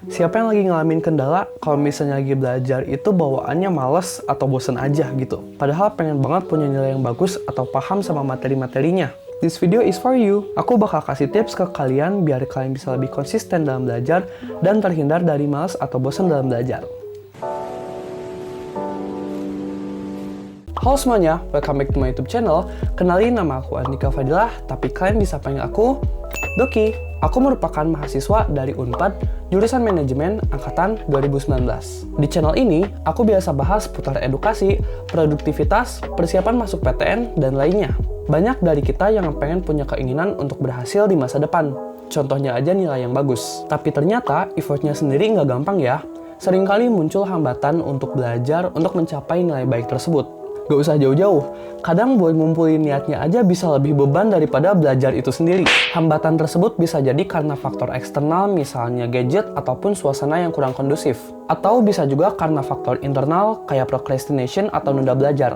Siapa yang lagi ngalamin kendala kalau misalnya lagi belajar itu bawaannya males atau bosen aja gitu? Padahal pengen banget punya nilai yang bagus atau paham sama materi-materinya. This video is for you. Aku bakal kasih tips ke kalian biar kalian bisa lebih konsisten dalam belajar dan terhindar dari males atau bosen dalam belajar. Halo semuanya, welcome back to my YouTube channel. Kenalin, nama aku Andika Fadilah, tapi kalian bisa panggil aku Doki. Aku merupakan mahasiswa dari Unpad, jurusan Manajemen Angkatan 2019. Di channel ini, aku biasa bahas seputar edukasi, produktivitas, persiapan masuk PTN, dan lainnya. Banyak dari kita yang pengen punya keinginan untuk berhasil di masa depan. Contohnya aja nilai yang bagus. Tapi ternyata effortnya sendiri nggak gampang ya. Seringkali muncul hambatan untuk belajar untuk mencapai nilai baik tersebut. Gak usah jauh-jauh, kadang buat ngumpulin niatnya aja bisa lebih beban daripada belajar itu sendiri. Hambatan tersebut bisa jadi karena faktor eksternal, misalnya gadget ataupun suasana yang kurang kondusif. Atau bisa juga karena faktor internal, kayak procrastination atau nunda belajar.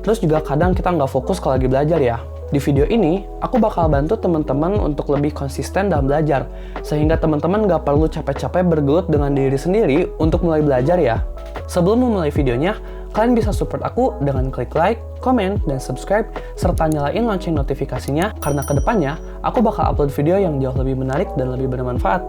Terus juga kadang kita nggak fokus kalau lagi belajar ya. Di video ini, aku bakal bantu teman-teman untuk lebih konsisten dalam belajar, sehingga teman-teman nggak perlu capek-capek bergelut dengan diri sendiri untuk mulai belajar ya. Sebelum memulai videonya, kalian bisa support aku dengan klik like, komen, dan subscribe, serta nyalain lonceng notifikasinya, karena kedepannya aku bakal upload video yang jauh lebih menarik dan lebih bermanfaat.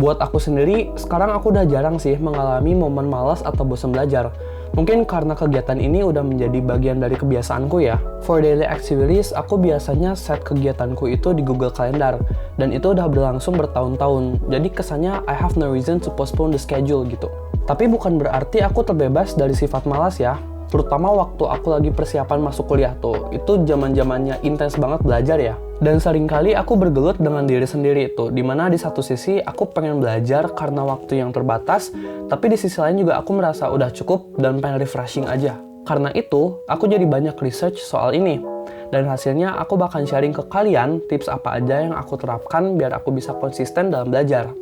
Buat aku sendiri, sekarang aku udah jarang sih mengalami momen malas atau bosan belajar. Mungkin karena kegiatan ini udah menjadi bagian dari kebiasaanku ya. For daily activities, aku biasanya set kegiatanku itu di Google Calendar, dan itu udah berlangsung bertahun-tahun. Jadi kesannya I have no reason to postpone the schedule gitu. Tapi bukan berarti aku terbebas dari sifat malas ya. Terutama waktu aku lagi persiapan masuk kuliah tuh. Itu zaman-zamannya intens banget belajar ya. Dan seringkali aku bergelut dengan diri sendiri itu. Dimana di satu sisi aku pengen belajar karena waktu yang terbatas. Tapi di sisi lain juga aku merasa udah cukup dan pengen refreshing aja. Karena itu, aku jadi banyak research soal ini. Dan hasilnya aku bakal sharing ke kalian tips apa aja yang aku terapkan biar aku bisa konsisten dalam belajar.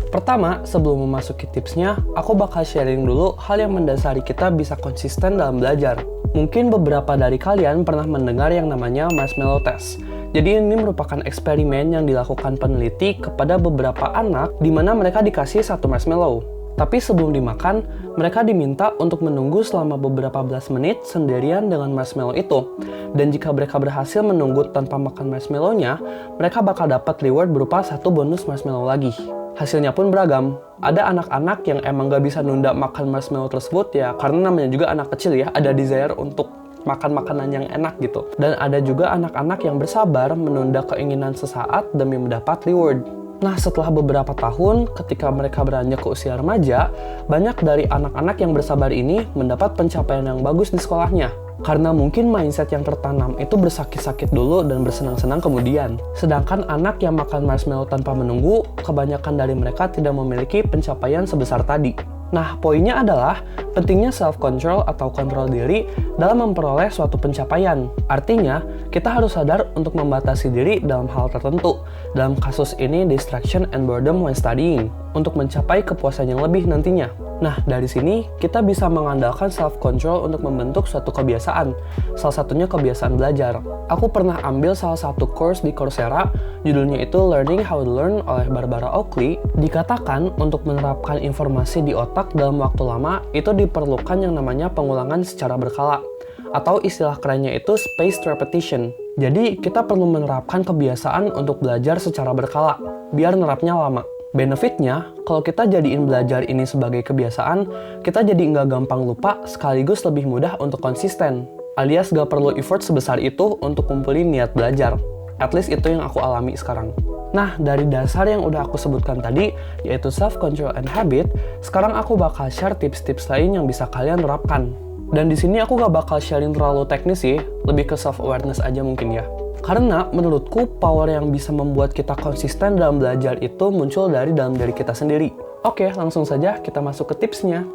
Pertama, sebelum memasuki tipsnya, aku bakal sharing dulu hal yang mendasari kita bisa konsisten dalam belajar. Mungkin beberapa dari kalian pernah mendengar yang namanya marshmallow test. Jadi ini merupakan eksperimen yang dilakukan peneliti kepada beberapa anak di mana mereka dikasih satu marshmallow. Tapi sebelum dimakan, mereka diminta untuk menunggu selama beberapa belas menit sendirian dengan marshmallow itu. Dan jika mereka berhasil menunggu tanpa makan marshmallow-nya, mereka bakal dapat reward berupa satu bonus marshmallow lagi. Hasilnya pun beragam. Ada anak-anak yang emang gak bisa nunda makan marshmallow tersebut ya, karena namanya juga anak kecil ya, ada desire untuk makan makanan yang enak gitu. Dan ada juga anak-anak yang bersabar menunda keinginan sesaat demi mendapat reward. Nah, setelah beberapa tahun, ketika mereka beranjak ke usia remaja, banyak dari anak-anak yang bersabar ini mendapat pencapaian yang bagus di sekolahnya. Karena mungkin mindset yang tertanam itu bersakit-sakit dulu dan bersenang-senang kemudian. Sedangkan anak yang makan marshmallow tanpa menunggu, kebanyakan dari mereka tidak memiliki pencapaian sebesar tadi. Nah, poinnya adalah pentingnya self-control atau kontrol diri dalam memperoleh suatu pencapaian. Artinya, kita harus sadar untuk membatasi diri dalam hal tertentu. Dalam kasus ini, distraction and boredom when studying, untuk mencapai kepuasan yang lebih nantinya. Nah, dari sini, kita bisa mengandalkan self-control untuk membentuk suatu kebiasaan. Salah satunya kebiasaan belajar. Aku pernah ambil salah satu course di Coursera, judulnya itu Learning How to Learn oleh Barbara Oakley. Dikatakan untuk menerapkan informasi di otak dalam waktu lama, itu diperlukan yang namanya pengulangan secara berkala. Atau istilah kerennya itu spaced repetition. Jadi, kita perlu menerapkan kebiasaan untuk belajar secara berkala, biar nerapnya lama. Benefitnya, kalau kita jadiin belajar ini sebagai kebiasaan, kita jadi nggak gampang lupa sekaligus lebih mudah untuk konsisten. Alias nggak perlu effort sebesar itu untuk kumpulin niat belajar. At least itu yang aku alami sekarang. Nah, dari dasar yang udah aku sebutkan tadi, yaitu self-control and habit, sekarang aku bakal share tips-tips lain yang bisa kalian terapkan. Dan di sini aku nggak bakal sharing terlalu teknis sih, lebih ke self-awareness aja mungkin ya. Karena menurutku power yang bisa membuat kita konsisten dalam belajar itu muncul dari dalam diri kita sendiri. Oke, langsung saja kita masuk ke tipsnya.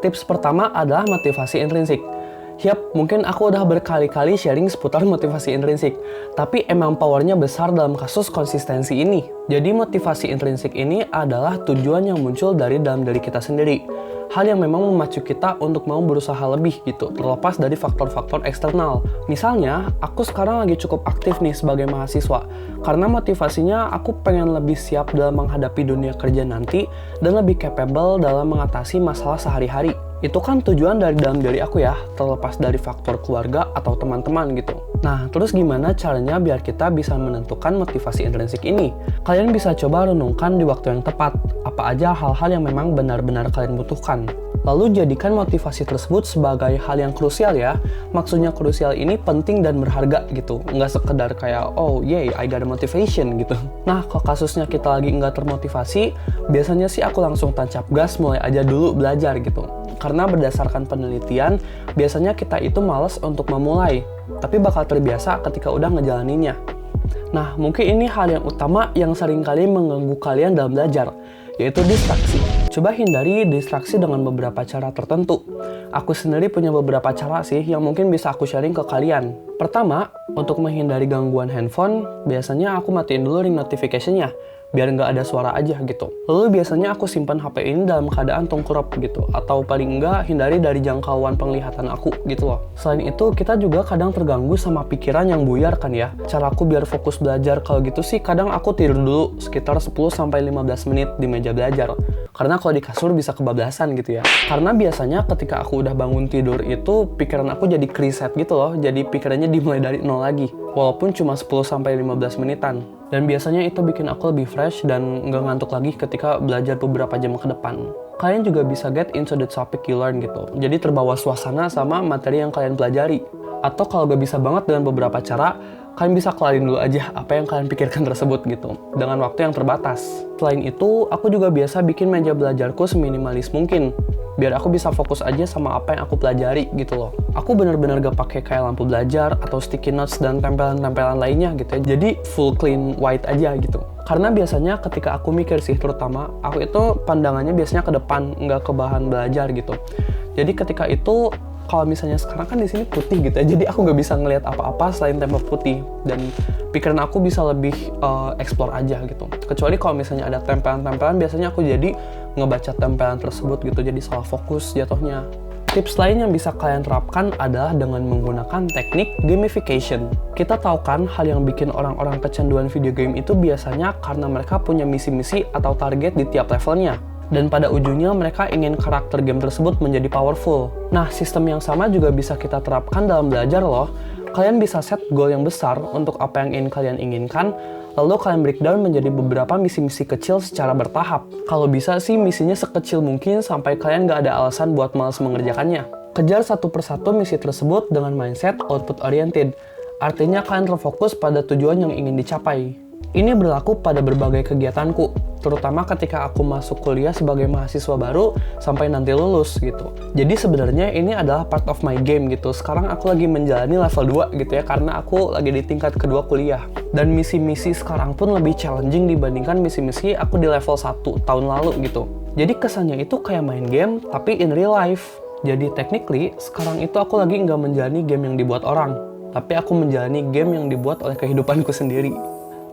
Tips pertama adalah motivasi intrinsik. Yap, mungkin aku udah berkali-kali sharing seputar motivasi intrinsik, tapi emang powernya besar dalam kasus konsistensi ini. Jadi motivasi intrinsik ini adalah tujuan yang muncul dari dalam diri kita sendiri. hal yang memang memacu kita untuk mau berusaha lebih gitu, terlepas dari faktor-faktor eksternal. Misalnya, aku sekarang lagi cukup aktif nih sebagai mahasiswa, karena motivasinya aku pengen lebih siap dalam menghadapi dunia kerja nanti, dan lebih capable dalam mengatasi masalah sehari-hari. Itu kan tujuan dari dalam diri aku ya, terlepas dari faktor keluarga atau teman-teman gitu. Nah, terus gimana caranya biar kita bisa menentukan motivasi intrinsik ini? Kalian bisa coba renungkan di waktu yang tepat, apa aja hal-hal yang memang benar-benar kalian butuhkan. Lalu jadikan motivasi tersebut sebagai hal yang krusial ya. Maksudnya krusial ini penting dan berharga gitu. Nggak sekedar kayak, oh yay, I got a motivation gitu. Nah, kalau kasusnya kita lagi nggak termotivasi, biasanya sih aku langsung tancap gas mulai aja dulu belajar gitu. Karena berdasarkan penelitian, biasanya kita itu malas untuk memulai, tapi bakal terbiasa ketika udah ngejalaninnya. Nah, mungkin ini hal yang utama yang seringkali mengganggu kalian dalam belajar, yaitu distraksi. Coba hindari distraksi dengan beberapa cara tertentu. Aku sendiri punya beberapa cara sih yang mungkin bisa aku sharing ke kalian. Pertama, untuk menghindari gangguan handphone, biasanya aku matiin dulu ring notification-nya, biar nggak ada suara aja gitu. Lalu biasanya aku simpan HP ini dalam keadaan tengkurap gitu, atau paling enggak hindari dari jangkauan penglihatan aku gitu loh. Selain itu, kita juga kadang terganggu sama pikiran yang buyar kan ya. Caraku biar fokus belajar kalau gitu sih, kadang aku tidur dulu sekitar 10-15 menit di meja belajar. Karena kalau di kasur bisa kebablasan gitu ya. Karena biasanya ketika aku udah bangun tidur itu, pikiran aku jadi reset gitu loh. Jadi pikirannya dimulai dari nol lagi. Walaupun cuma 10-15 menitan. Dan biasanya itu bikin aku lebih fresh dan nggak ngantuk lagi ketika belajar beberapa jam ke depan. Kalian juga bisa get into the topic you learn gitu. Jadi terbawa suasana sama materi yang kalian pelajari. Atau kalau gak bisa banget dengan beberapa cara, kalian bisa kelarin dulu aja apa yang kalian pikirkan tersebut gitu, dengan waktu yang terbatas. Selain itu, aku juga biasa bikin meja belajarku seminimalis mungkin, biar aku bisa fokus aja sama apa yang aku pelajari gitu loh. Aku bener-bener gak pakai kayak lampu belajar atau sticky notes dan tempelan-tempelan lainnya gitu ya. Jadi full clean white aja gitu. Karena biasanya ketika aku mikir sih, terutama aku itu pandangannya biasanya ke depan, nggak ke bahan belajar gitu. Jadi ketika itu, kalau misalnya sekarang kan di sini putih gitu ya, jadi aku nggak bisa ngelihat apa-apa selain tembok putih, dan pikiran aku bisa lebih explore aja gitu. Kecuali kalau misalnya ada tempelan-tempelan, biasanya aku jadi ngebaca tempelan tersebut gitu, jadi salah fokus jatuhnya. Tips lain yang bisa kalian terapkan adalah dengan menggunakan teknik gamification. Kita tahu kan hal yang bikin orang-orang kecanduan video game itu biasanya karena mereka punya misi-misi atau target di tiap levelnya. Dan pada ujungnya mereka ingin karakter game tersebut menjadi powerful. Nah, sistem yang sama juga bisa kita terapkan dalam belajar loh. Kalian bisa set goal yang besar untuk apa yang ingin kalian inginkan, lalu kalian breakdown menjadi beberapa misi-misi kecil secara bertahap. Kalau bisa sih misinya sekecil mungkin sampai kalian gak ada alasan buat malas mengerjakannya. Kejar satu persatu misi tersebut dengan mindset output oriented. Artinya kalian terfokus pada tujuan yang ingin dicapai. Ini berlaku pada berbagai kegiatanku, terutama ketika aku masuk kuliah sebagai mahasiswa baru sampai nanti lulus gitu. Jadi sebenarnya ini adalah part of my game gitu. Sekarang aku lagi menjalani level 2 gitu ya, karena aku lagi di tingkat kedua kuliah. Dan misi-misi sekarang pun lebih challenging dibandingkan misi-misi aku di level 1 tahun lalu gitu. Jadi kesannya itu kayak main game tapi in real life. Jadi technically sekarang itu aku lagi nggak menjalani game yang dibuat orang, tapi aku menjalani game yang dibuat oleh kehidupanku sendiri.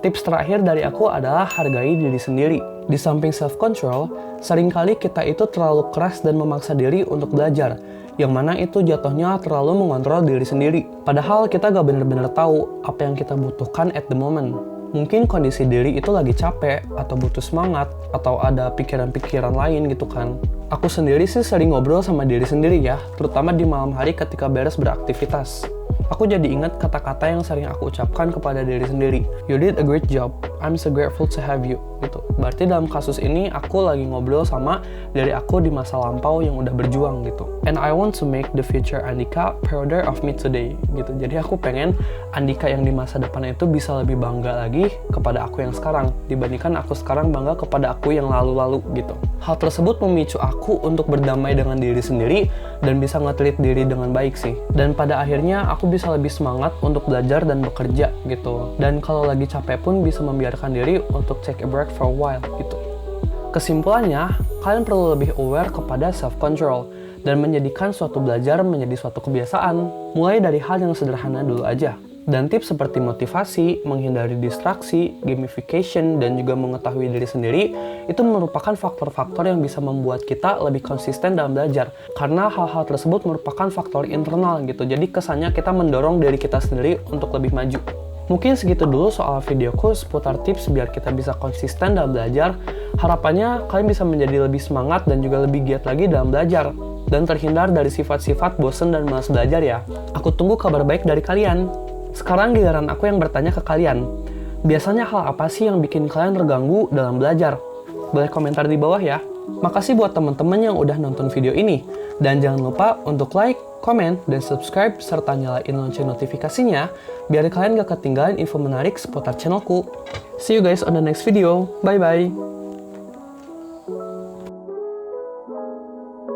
Tips terakhir dari aku adalah hargai diri sendiri. Di samping self-control, seringkali kita itu terlalu keras dan memaksa diri untuk belajar, yang mana itu jatuhnya terlalu mengontrol diri sendiri. Padahal kita gak bener-bener tahu apa yang kita butuhkan at the moment. Mungkin kondisi diri itu lagi capek, atau butuh semangat, atau ada pikiran-pikiran lain gitu kan. Aku sendiri sih sering ngobrol sama diri sendiri ya, terutama di malam hari ketika beres beraktivitas. Aku jadi ingat kata-kata yang sering aku ucapkan kepada diri sendiri. You did a great job. I'm so grateful to have you. Gitu. Berarti dalam kasus ini aku lagi ngobrol sama diri aku di masa lampau yang udah berjuang gitu. And I want to make the future Andika prouder of me today. Gitu. Jadi aku pengen Andika yang di masa depan itu bisa lebih bangga lagi kepada aku yang sekarang dibandingkan aku sekarang bangga kepada aku yang lalu-lalu gitu. Hal tersebut memicu aku untuk berdamai dengan diri sendiri dan bisa nge-treat diri dengan baik sih. Dan pada akhirnya aku bisa lebih semangat untuk belajar dan bekerja gitu. Dan kalau lagi capek pun bisa membiarkan diri untuk take a break for a while gitu. Kesimpulannya, kalian perlu lebih aware kepada self-control dan menjadikan suatu belajar menjadi suatu kebiasaan. Mulai dari hal yang sederhana dulu aja. Dan tips seperti motivasi, menghindari distraksi, gamification, dan juga mengetahui diri sendiri, itu merupakan faktor-faktor yang bisa membuat kita lebih konsisten dalam belajar. Karena hal-hal tersebut merupakan faktor internal gitu, jadi kesannya kita mendorong diri kita sendiri untuk lebih maju. Mungkin segitu dulu soal videoku seputar tips biar kita bisa konsisten dalam belajar. Harapannya kalian bisa menjadi lebih semangat dan juga lebih giat lagi dalam belajar. Dan terhindar dari sifat-sifat bosen dan malas belajar ya. Aku tunggu kabar baik dari kalian. Sekarang giliran aku yang bertanya ke kalian. Biasanya hal apa sih yang bikin kalian terganggu dalam belajar? Boleh komentar di bawah ya. Makasih buat teman-teman yang udah nonton video ini. Dan jangan lupa untuk like, komen, dan subscribe serta nyalain lonceng notifikasinya biar kalian gak ketinggalan info menarik seputar channelku. See you guys on the next video. Bye-bye.